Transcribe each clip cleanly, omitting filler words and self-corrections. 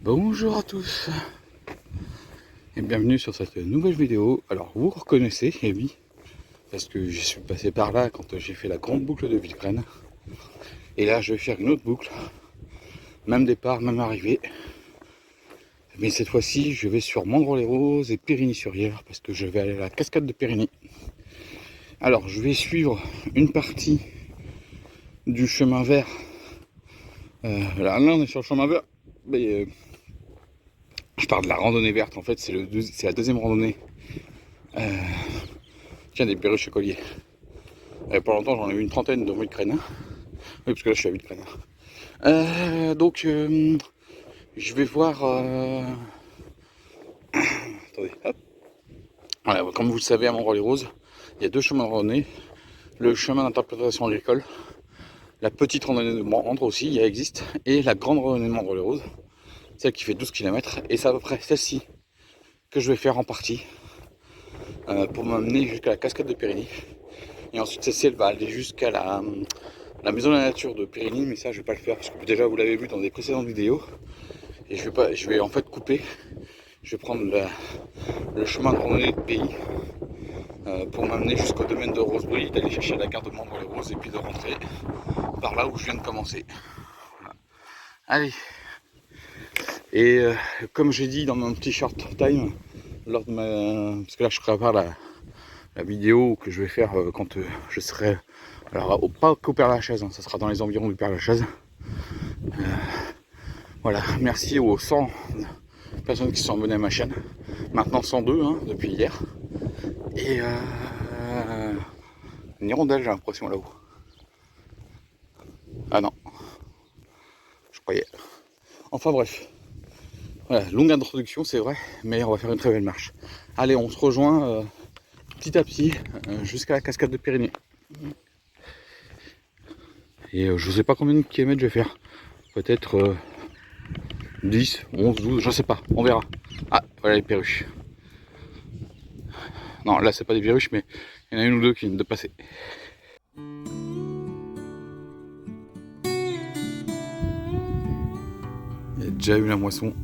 Bonjour à tous et bienvenue sur cette nouvelle vidéo. Alors vous reconnaissez, eh oui, parce que je suis passé par là quand j'ai fait la grande boucle de Villecrène. Et là je vais faire une autre boucle, même départ, même arrivée. Mais cette fois-ci je vais sur Mandres-les-Roses et Périgny-sur-Yerres parce que je vais aller à la cascade de Périgny. Alors je vais suivre une partie du chemin vert. Là on est sur le chemin vert, mais je parle de la randonnée verte. En fait c'est la deuxième randonnée. Tiens, des perruches à collier. Pas longtemps, j'en ai eu une trentaine de Villecrène. Oui, parce que là, je suis à Villecrène. Je vais voir... Attendez, hop. Voilà, comme vous le savez, à Mandres-les-Roses, il y a deux chemins de randonnée. Le chemin d'interprétation agricole, la petite randonnée de Mandres aussi, il existe, et la grande randonnée de Mandres-les-Roses, celle qui fait 12 km. Et c'est à peu près celle-ci que je vais faire en partie pour m'amener jusqu'à la cascade de Périgny. Et ensuite, celle-ci, elle va aller jusqu'à la maison de la nature de Périgny, mais ça je vais pas le faire parce que déjà vous l'avez vu dans des précédentes vidéos. Et je vais en fait couper. Je vais prendre le chemin de randonnée de pays pour m'amener jusqu'au domaine de Rosebry, d'aller chercher la carte de Mandres-les-Roses et puis de rentrer par là où je viens de commencer. Voilà. Allez. Et comme j'ai dit dans mon petit short time, lors de parce que là je prépare la vidéo que je vais faire quand je serai... Alors pas qu'au Père-Lachaise, hein, ça sera dans les environs du Père-Lachaise. Voilà, merci aux 100 personnes qui sont abonnées à ma chaîne. Maintenant 102 hein, depuis hier. Et une hirondelle j'ai l'impression là-haut. Ah non, je croyais. Enfin bref. Voilà, longue introduction c'est vrai, mais on va faire une très belle marche. Allez, on se rejoint petit à petit jusqu'à la cascade de Périgny. Et je sais pas combien de kilomètres je vais faire. Peut-être 10, 11, 12, je sais pas, on verra. Ah, voilà les perruches. Non, là c'est pas des perruches, mais il y en a une ou deux qui viennent de passer. Il y a déjà eu la moisson.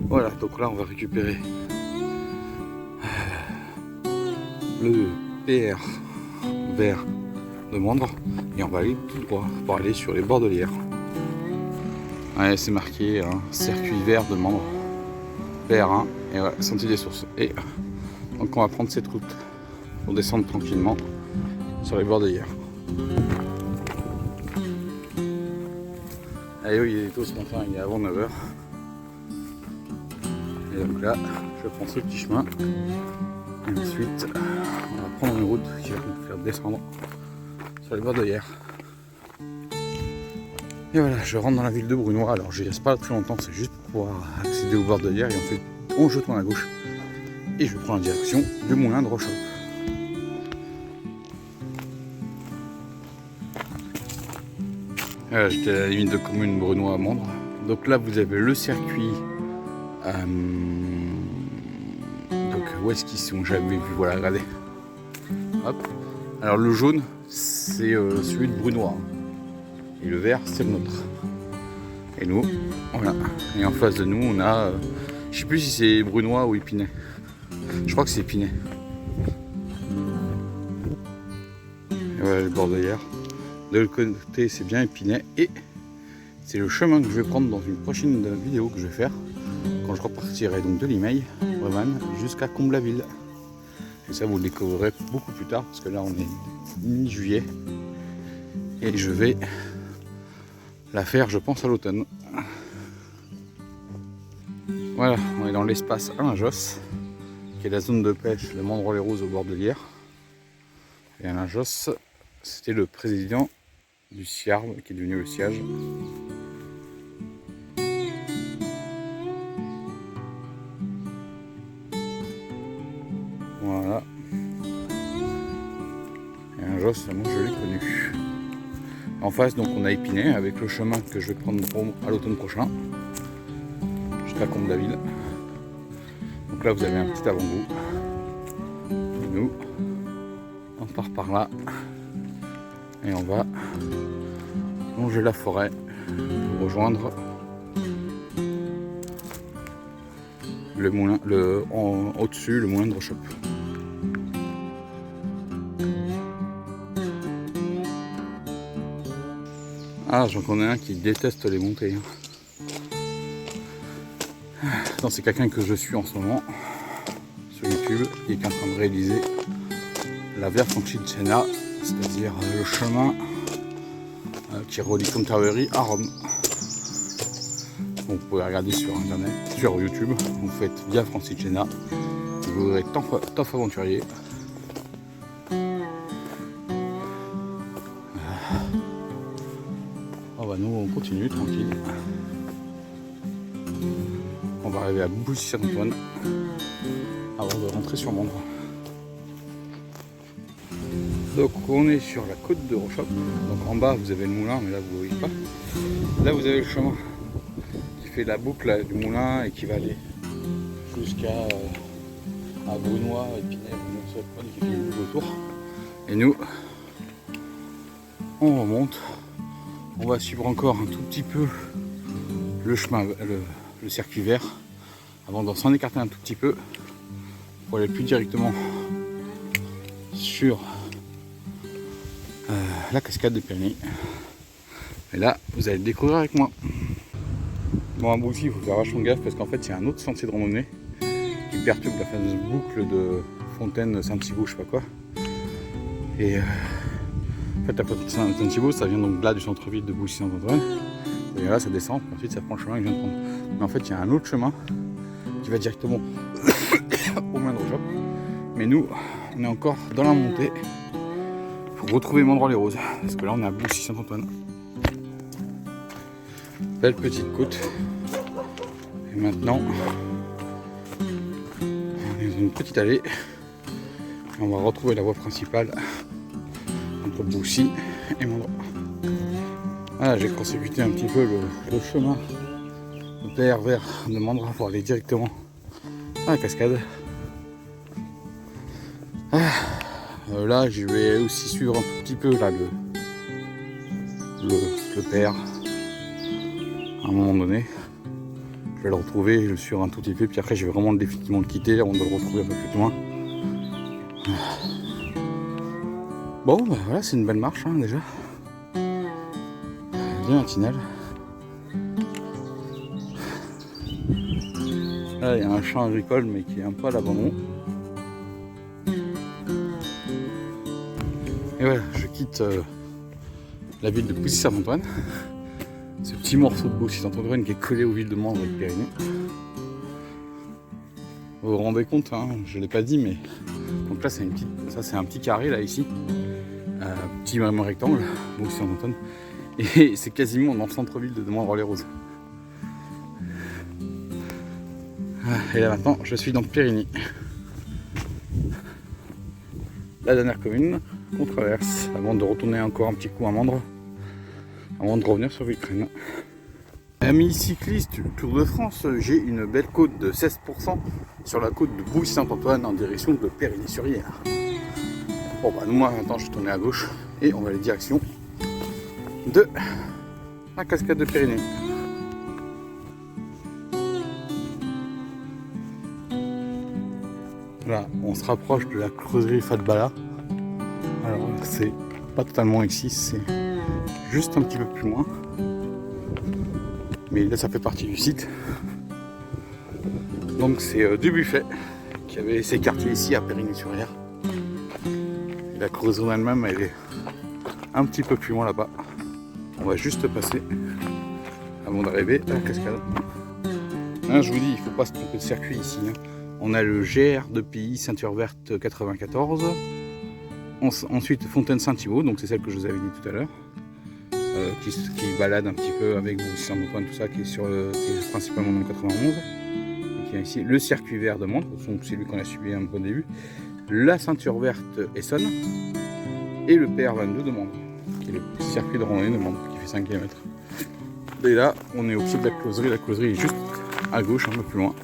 Voilà, donc là on va récupérer le PR vert de Mandres et on va aller tout droit pour aller sur les Bordelières. Ouais, c'est marqué hein, circuit vert de Mandres, PR1 et voilà, sentier des sources. Et donc on va prendre cette route pour descendre tranquillement sur les Bordelières. Allez, oui, il est tôt ce matin, il est avant 9h. Et donc là, je prends ce petit chemin. Et ensuite, on va prendre une route qui va nous faire descendre sur les Bordelières. Et voilà, je rentre dans la ville de Brunoy. Alors je reste pas très longtemps, c'est juste pour pouvoir accéder aux Bordelières. Et ensuite, je tourne à gauche et je prends la direction du moulin de Rochop. Voilà, j'étais à la limite de commune Brunoy à Mandres. Donc là, vous avez le circuit. Donc où est-ce qu'ils sont? J'avais vu, voilà, regardez. Hop. Alors le jaune, c'est celui de Brunoy. Et le vert, c'est le nôtre. Et nous, voilà. Et en face de nous, on a... je sais plus si c'est Brunoy ou Épinay. Je crois que c'est Épinay. Et voilà le Bordelières. De l'autre côté, c'est bien Épinay. Et c'est le chemin que je vais prendre dans une prochaine vidéo que je vais faire. Quand je repartirai donc de Limeil, Brevannes, jusqu'à Comble-la-Ville. Et ça, vous le découvrirez beaucoup plus tard, parce que là, on est mi-juillet. Et je vais la faire, je pense, à l'automne. Voilà, on est dans l'espace Alain Josse, qui est la zone de pêche de Mandres-les-Roses au Bordelières. Et Alain Josse, c'était le président du CIARD, qui est devenu le siège. Voilà. Et Alain Josse, moi je l'ai connu. En face, donc, on a Épinay avec le chemin que je vais prendre à l'automne prochain jusqu'à Comble-la-Ville. Donc là, vous avez un petit avant-goût. Et nous, on part par là et on va longer la forêt pour rejoindre le moulin, au-dessus, le moulin de Rochop. Ah, j'en connais un qui déteste les montées. Non, c'est quelqu'un que je suis en ce moment sur YouTube et qui est en train de réaliser la Via Francigena, c'est-à-dire le chemin qui relie Canterbury à Rome. Donc, vous pouvez regarder sur internet, sur YouTube, vous faites Via Francigena, vous verrez Top Aventurier. Oh bah nous on continue tranquille. On va arriver à Boussy-Saint-Antoine avant de rentrer sur Mandres. Donc on est sur la côte de Rochop. Donc en bas vous avez le moulin, mais là vous ne voyez pas. Là vous avez le chemin qui fait la boucle du moulin et qui va aller jusqu'à Brunois, Épinay, Brunois, qui fait une boucle autour. Et nous on remonte. On va suivre encore un tout petit peu le chemin, le circuit vert, avant d'en s'en écarter un tout petit peu pour aller plus directement sur la cascade de Pyrénées. Et là, vous allez le découvrir avec moi. Bon, à Boussy, il faut faire vachement gaffe parce qu'en fait, il y a un autre sentier de randonnée qui perturbe la fameuse boucle de Fontaine Saint-Thibault, je sais pas quoi. Et en fait, la Fontaine Saint-Thibault, ça vient donc là du centre-ville de Boussy-Saint-Antoine. Et là, ça descend, puis ensuite ça prend le chemin que je viens de prendre. Mais en fait, il y a un autre chemin qui va directement au moulin de Rochop. Mais nous, on est encore dans la montée pour retrouver Mandres-les-Roses. Parce que là, on est à Boussy-Saint-Antoine. Belle petite côte. Et maintenant, on est dans une petite allée. Et on va retrouver la voie principale entre Boussy et Mandres. Voilà, j'ai consécuté un petit peu le chemin de PR vers de Mandres pour aller directement à la cascade. Là, je vais aussi suivre un tout petit peu là, le PR à un moment donné. Je vais le retrouver, je le suivre un tout petit peu, puis après je vais vraiment définitivement le quitter avant de le retrouver un peu plus loin. Bon, bah voilà, c'est une belle marche hein, déjà. Bien matinale. Là, il y a un champ agricole, mais qui est un peu à l'abandon. Et voilà, je quitte la ville de Boussy-Saint-Antoine. Ce petit morceau de Boussy-Saint-Antoine qui est collé aux villes de Mandres et de Pyrénées. Vous vous rendez compte, hein, je ne l'ai pas dit, mais donc là, c'est un petit carré là ici, petit rectangle, Boussy-Saint-Antoine. Et c'est quasiment dans le centre-ville de Mandres-les-Roses. Et là maintenant, je suis dans Périgny. La dernière commune qu'on traverse avant de retourner encore un petit coup à Mandres, avant de revenir sur Vitrine. Amis cyclistes du Tour de France, j'ai une belle côte de 16% sur la côte de Boussy-Saint-Antoine en direction de Périgny-sur-Yerres. Bon bah moi maintenant je vais tourner à gauche et on va aller direction de la cascade de Pyrénées. Là, on se rapproche de la creuserie Fatbala. Alors, c'est pas totalement ici, c'est juste un petit peu plus loin. Mais là, ça fait partie du site. Donc, c'est du Buffet qui avait ses quartiers ici à Périgny-sur-Yerres. Et la creuserie elle-même, elle est un petit peu plus loin là-bas. On va juste passer avant d'arriver à la cascade. Hein, je vous dis, il ne faut pas se tromper de circuit ici. Hein. On a le GR de Pays Ceinture Verte 94. Ensuite Fontaine Saint-Thibault, donc c'est celle que je vous avais dit tout à l'heure. Qui balade un petit peu avec Boussy-Saint-Antoine, tout ça, qui est principalement dans le 91. Donc, il y a ici le circuit vert de Mandres, donc c'est lui qu'on a suivi un peu au début. La Ceinture Verte Essonne. Et le PR22 de Mandres, qui est le petit circuit de randonnée de Mandres, qui fait 5 km. Et là, on est au pied de la closerie. La closerie est juste à gauche, un peu plus loin.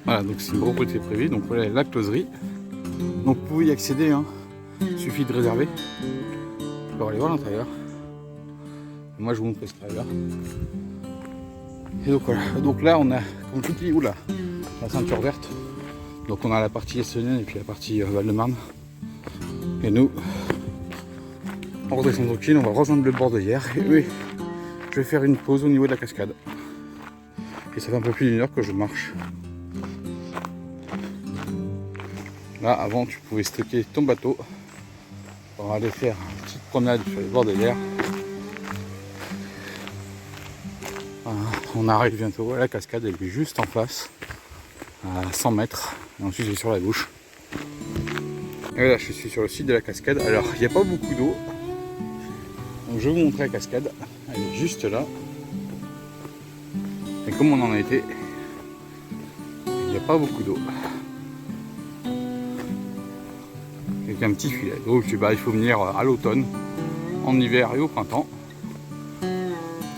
Voilà, donc c'est une propriété privée. Donc voilà la closerie. Donc vous pouvez y accéder, hein. Il suffit de réserver. On va aller voir l'intérieur. Moi je vous montre l'extérieur. Et donc voilà, donc là on a, comme je vous dis, oula, la ceinture verte. Donc on a la partie estonienne et puis la partie Val-de-Marne. Et nous, on redescend tranquille, on va rejoindre le bord de hier. Et oui, je vais faire une pause au niveau de la cascade. Et ça fait un peu plus d'une heure que je marche. Là, avant, tu pouvais stocker ton bateau pour aller faire une petite promenade sur les bords de l'Yerres. On arrive bientôt à la cascade, elle est juste en face, à 100 mètres. Et ensuite, je suis sur la gauche. Et là, je suis sur le site de la cascade. Alors, il n'y a pas beaucoup d'eau. Donc, je vais vous montrer la cascade. Elle est juste là. Et comme on en a été, il n'y a pas beaucoup d'eau. Avec un petit filet. Donc il faut venir à l'automne, en hiver et au printemps,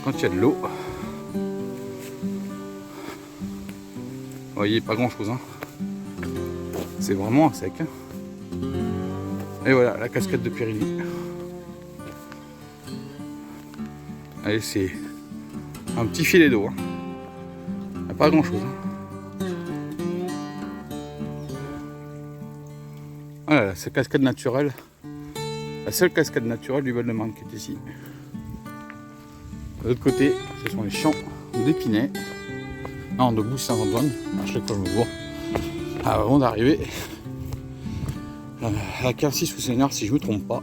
quand il y a de l'eau. Vous voyez, pas grand chose, hein. C'est vraiment sec. Et voilà, la cascade de Périgny. Allez, c'est un petit filet d'eau, hein. Pas grand chose, hein. Voilà, cette cascade naturelle, la seule cascade naturelle du Val-de-Marne qui est ici. De l'autre côté, ce sont les champs d'épinay, non, de Bousse Saint-Antoine, à chaque fois je me vois, avant d'arriver à Quincy sous Sénart, si je ne me trompe pas.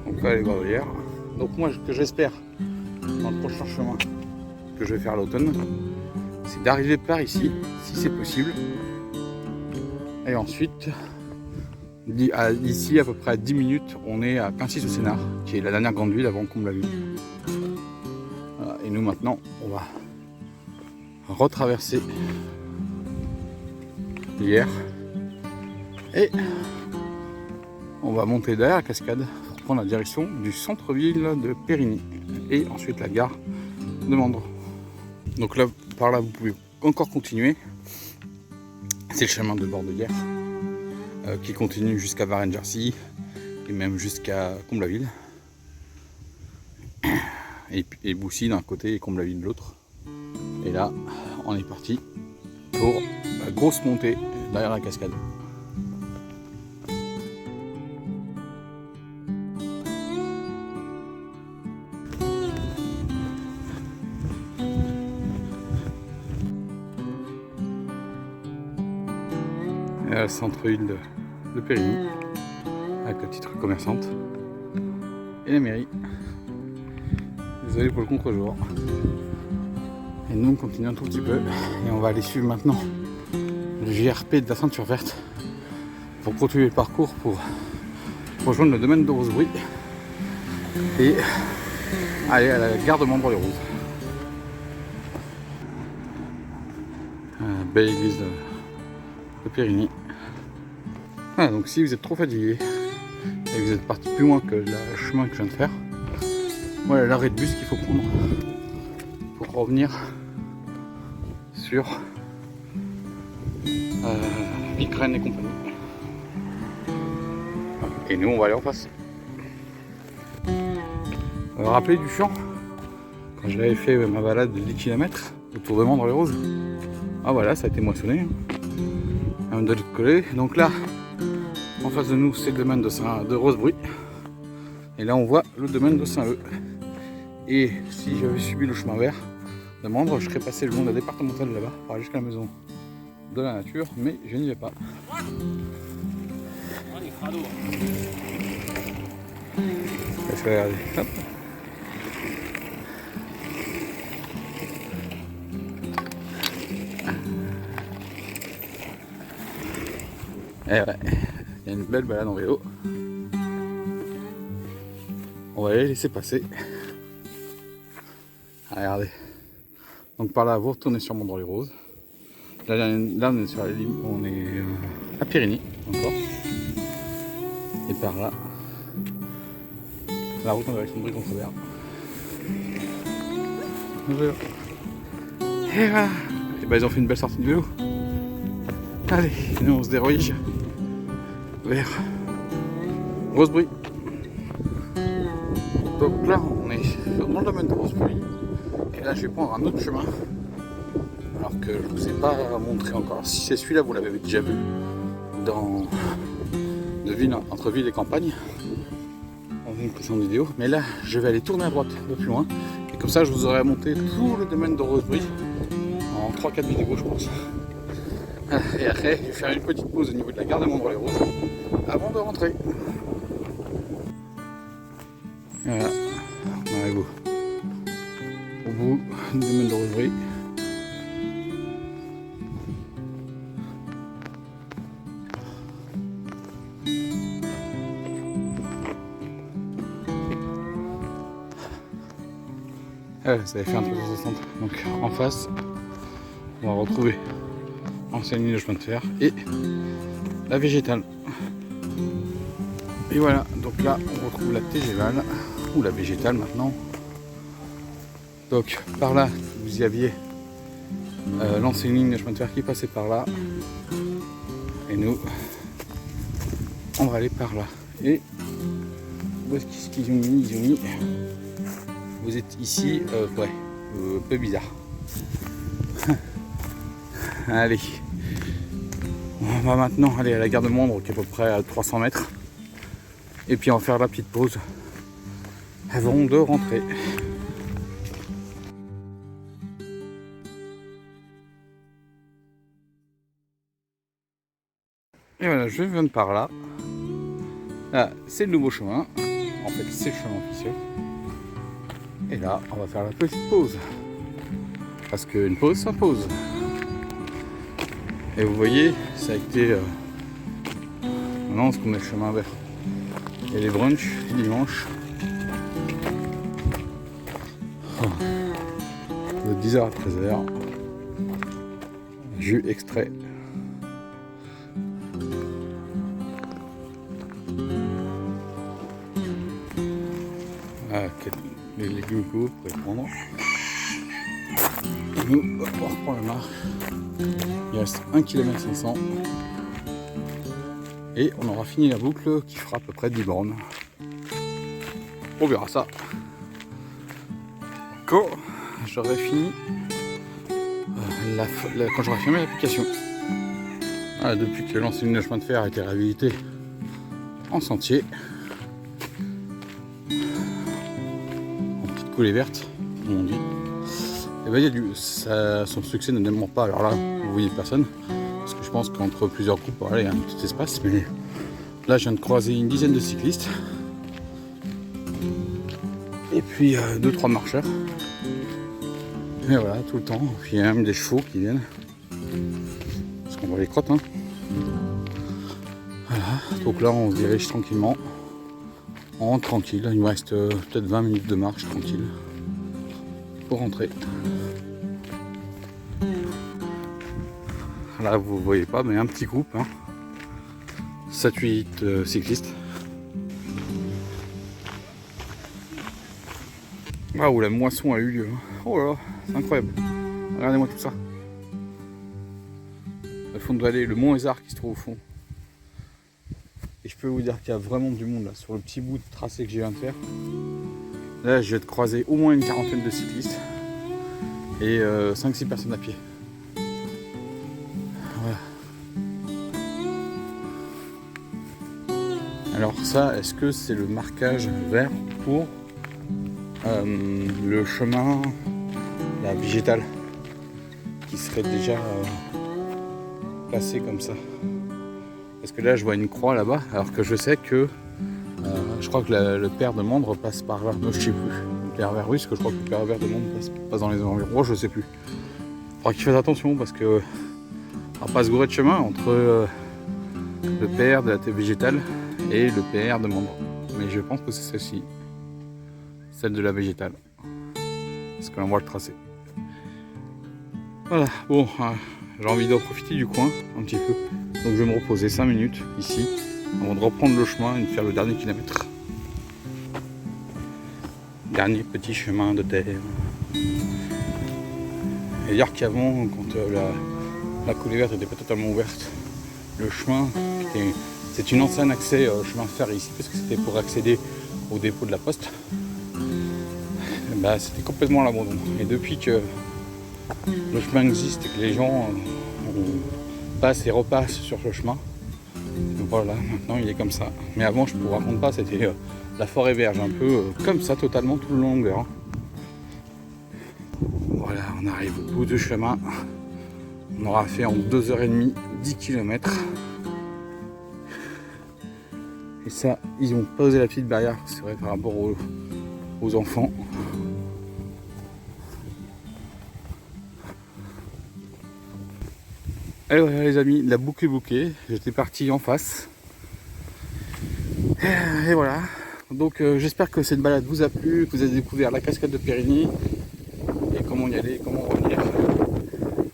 Donc là, les Bordelières. Donc moi, ce que j'espère dans le prochain chemin que je vais faire à l'automne, c'est d'arriver par ici, si c'est possible. Et ensuite, d'ici à peu près à 10 minutes, on est à Quincy sous Sénart, qui est la dernière grande ville avant Comble-la-Ville. Voilà, et nous maintenant, on va retraverser l'Yerres et on va monter derrière la cascade pour prendre la direction du centre-ville de Périgny et ensuite la gare de Mandres. Donc là, par là, vous pouvez encore continuer. C'est le chemin de bord de Yerres qui continue jusqu'à Varennes-Jarcy et même jusqu'à Comble-la-Ville. Et Boussy d'un côté et Comble-la-Ville de l'autre. Et là, on est parti pour la grosse montée derrière la cascade. Et là, le centre-ville de Périgny, avec la petite rue commerçante et la mairie. Désolé pour le contre-jour. Et nous on continue un tout petit peu et on va aller suivre maintenant le JRP de la ceinture verte pour continuer le parcours pour rejoindre le domaine de Rosebruy et aller à la gare de Mandres-les-Roses. Belle église de Périgny. Voilà, donc si vous êtes trop fatigué et que vous êtes parti plus loin que le chemin que je viens de faire, voilà l'arrêt de bus qu'il faut prendre pour revenir sur Vigraine et compagnie. Et nous on va aller en face. Vous vous rappelez du champ quand j'avais fait ma balade de 10 km autour de Mandres-les-Roses? Ah voilà, ça a été moissonné. Même de l'autre côté. Donc là, en face de nous, c'est le domaine de Rosebruy. Et là, on voit le domaine de Saint-Leu. Et si j'avais suivi le chemin vert de Mandres, je serais passé le long de la départementale là-bas pour aller jusqu'à la maison de la nature, mais je n'y vais pas. Je vais regarder. Hop. Et ouais, il y a une belle balade en vélo. On va les laisser passer. Regardez. Donc par là, vous retournez sur Mandres-les-Roses. Là, on est sur la ligne, on est à Périgny encore. Et par là, la route en direction de Brie-Contrebert. Et voilà. Et bah ils ont fait une belle sortie de vélo. Allez, nous on se déroge. vers Rosebry. Donc là, on est dans le domaine de Rosebry. Et là, je vais prendre un autre chemin. Alors que je ne vous ai pas montré encore. Si c'est celui-là, vous l'avez déjà vu dans entre ville et campagne. Dans une précédente vidéo. Mais là, je vais aller tourner à droite un peu plus loin. Et comme ça, je vous aurai monté tout le domaine de Rosebry en 3-4 vidéos, je pense. Et après, je vais faire une petite pause au niveau de la gare de Mondre-les-Roses avant de rentrer. Voilà, on arrive au bout du domaine de Rosebry. Voilà, ça avait fait un 360. Donc en face, on va retrouver l'ancienne ligne de chemin de fer et la végétale. Et voilà, donc là on retrouve la TGVAL ou la végétale maintenant. Donc par là, vous y aviez l'ancienne ligne de chemin de fer qui passait par là. Et nous, on va aller par là. Et où est-ce qu'ils ont mis? Ils ont mis. Vous êtes ici, ouais, un peu bizarre. Allez, on va maintenant aller à la gare de Mondre qui est à peu près à 300 mètres. Et puis on va faire la petite pause avant de rentrer. Et voilà, je viens de par là. Là, c'est le nouveau chemin. En fait, c'est le chemin officiel. Et là, on va faire la petite pause. Parce qu'une pause s'impose. Et vous voyez, ça a été... Maintenant, on met le chemin vert. Il y a les brunchs dimanche. De 10h à 13h. Jus extrait. Ah, les légumes que vous pouvez prendre. Nous, on reprend la marche. Il reste 1 km 500. Et on aura fini la boucle qui fera à peu près 10 bornes. On verra ça quand j'aurai fini quand j'aurai fermé l'application. Voilà, depuis que l'ancienne ligne de chemin de fer a été réhabilitée en sentier, en petite coulée verte, comme on dit. Et ben, il y a son succès ne dément pas. Alors là, vous voyez personne, parce que je pense qu'entre plusieurs groupes, voilà, il y a un petit espace. Mais là, je viens de croiser une dizaine de cyclistes. Et puis 2-3 marcheurs. Et voilà, tout le temps. Puis il y a même des chevaux qui viennent. Parce qu'on voit les crottes. Hein. Voilà. Donc là, on se dirige tranquillement. On rentre tranquille. Il nous reste peut-être 20 minutes de marche tranquille. Pour rentrer. Là, vous voyez pas, mais un petit groupe. Hein. 7-8 cyclistes. Ah, où la moisson a eu lieu. Oh là là, c'est incroyable. Regardez-moi tout ça. Le fond de vallée, le mont Hézard qui se trouve au fond. Et je peux vous dire qu'il y a vraiment du monde là, sur le petit bout de tracé que je viens de faire. Là, je vais te croiser au moins une quarantaine de cyclistes. Et 5-6 personnes à pied. Voilà. Alors ça, est-ce que c'est le marquage vert pour le chemin, la végétale, qui serait déjà passé comme ça? Parce que là, je vois une croix là-bas, alors que je sais que je crois que le père de Mondre passe par là. Moi, je sais plus. Le père vert, oui, parce que je crois que le père vert de Mondre passe dans les environs. Je sais plus. Il faudra qu'il fasse attention parce que on va pas se gourer de chemin entre le père de la végétale et le PR de Mondre. Mais je pense que c'est celle-ci, celle de la végétale, parce que l'on voit le tracé. Voilà, bon, j'ai envie d'en profiter du coin un petit peu, donc je vais me reposer 5 minutes ici avant de reprendre le chemin et de faire le dernier kilomètre. Dernier petit chemin de terre. Et hier qu'avant, quand la coulée verte n'était pas totalement ouverte, le chemin, c'est une ancienne accès chemin de fer ici, parce que c'était pour accéder au dépôt de la poste. Bah, c'était complètement à l'abandon. Et depuis que le chemin existe et que les gens passent et repassent sur ce chemin, voilà, maintenant il est comme ça. Mais avant, je ne vous raconte pas, c'était la forêt vierge, un peu comme ça, totalement tout le long longueur. Voilà, on arrive au bout du chemin. On aura fait en 2h30 10 km. Et ça, ils ont posé la petite barrière, c'est vrai, par rapport aux enfants. Et voilà les amis, la boucle est bouclée. J'étais parti en face. Et voilà. Donc j'espère que cette balade vous a plu, que vous avez découvert la cascade de Périgny et comment y aller, comment revenir.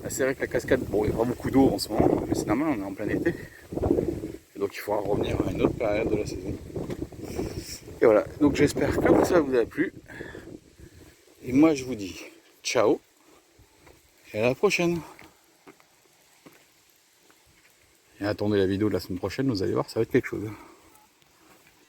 C'est vrai que la cascade, bon, il n'y a pas beaucoup d'eau en ce moment, mais c'est normal, on est en plein été. Et donc il faudra revenir à une autre période de la saison. Et voilà, donc j'espère que ça vous a plu. Et moi je vous dis ciao et à la prochaine. Et attendez la vidéo de la semaine prochaine, vous allez voir, ça va être quelque chose.